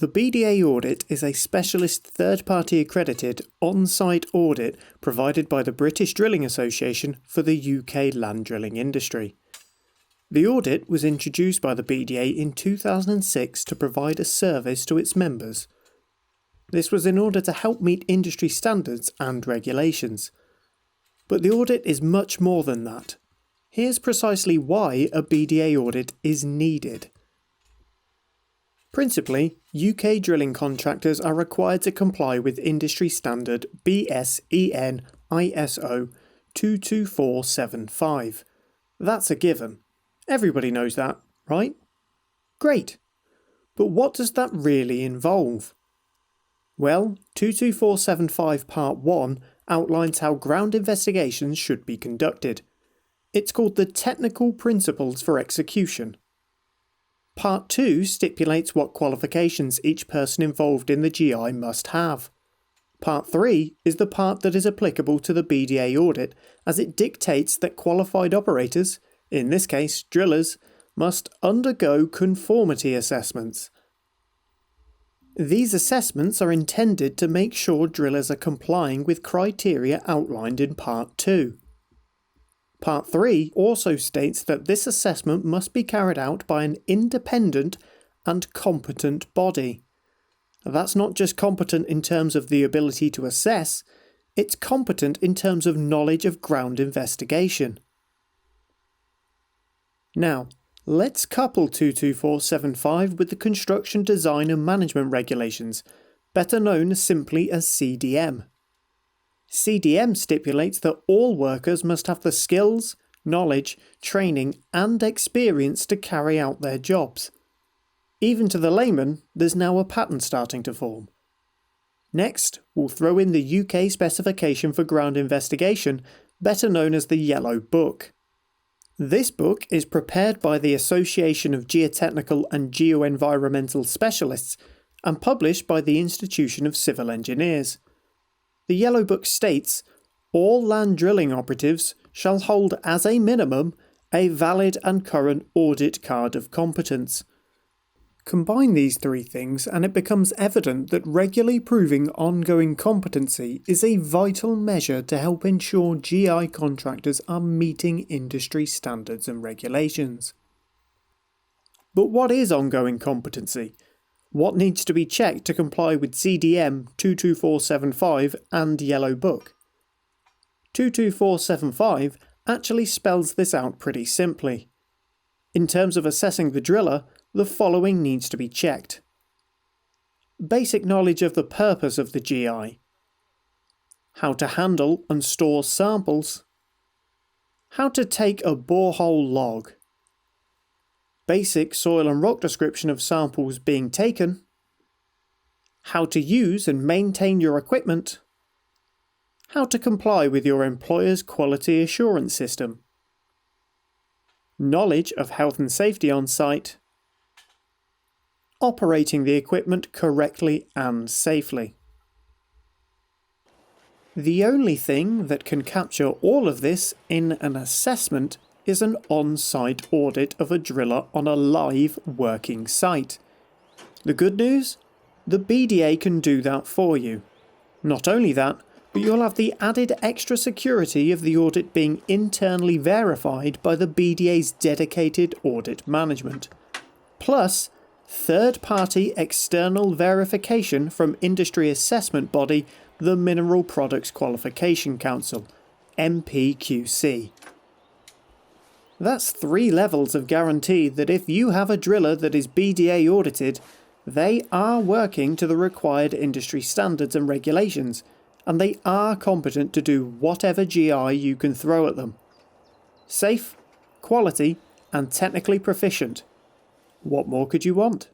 The BDA Audit is a specialist third-party accredited on-site audit provided by the British Drilling Association for the UK land drilling industry. The audit was introduced by the BDA in 2006 to provide a service to its members. This was in order to help meet industry standards and regulations. But the audit is much more than that. Here's precisely why a BDA audit is needed. Principally, UK drilling contractors are required to comply with industry standard BSEN ISO 22475. That's a given. Everybody knows that, right? Great. But what does that really involve? Well, 22475 Part 1 outlines how ground investigations should be conducted. It's called the Technical Principles for Execution. Part 2 stipulates what qualifications each person involved in the GI must have. Part 3 is the part that is applicable to the BDA audit, as it dictates that qualified operators, in this case drillers, must undergo conformity assessments. These assessments are intended to make sure drillers are complying with criteria outlined in Part 2. Part 3 also states that this assessment must be carried out by an independent and competent body. That's not just competent in terms of the ability to assess, it's competent in terms of knowledge of ground investigation. Now, let's couple 22475 with the Construction Design and Management Regulations, better known simply as CDM. CDM stipulates that all workers must have the skills, knowledge, training and experience to carry out their jobs. Even to the layman, there's now a pattern starting to form. Next, we'll throw in the UK Specification for Ground Investigation, better known as the Yellow Book. This book is prepared by the Association of Geotechnical and Geoenvironmental Specialists and published by the Institution of Civil Engineers. The Yellow Book states, all land drilling operatives shall hold as a minimum a valid and current audit card of competence. Combine these three things and it becomes evident that regularly proving ongoing competency is a vital measure to help ensure GI contractors are meeting industry standards and regulations. But what is ongoing competency? What needs to be checked to comply with CDM 22475 and Yellow Book? 22475 actually spells this out pretty simply. In terms of assessing the driller, the following needs to be checked. Basic knowledge of the purpose of the GI. How to handle and store samples. How to take a borehole log. Basic soil and rock description of samples being taken. How to use and maintain your equipment. How to comply with your employer's quality assurance system. Knowledge of health and safety on site. Operating the equipment correctly and safely. The only thing that can capture all of this in an assessment is an on-site audit of a driller on a live working site. The good news? The BDA can do that for you. Not only that, but you'll have the added extra security of the audit being internally verified by the BDA's dedicated audit management. Plus, third-party external verification from industry assessment body, the Mineral Products Qualification Council, MPQC. That's 3 levels of guarantee that if you have a driller that is BDA audited, they are working to the required industry standards and regulations, and they are competent to do whatever GI you can throw at them. Safe, quality, and technically proficient. What more could you want?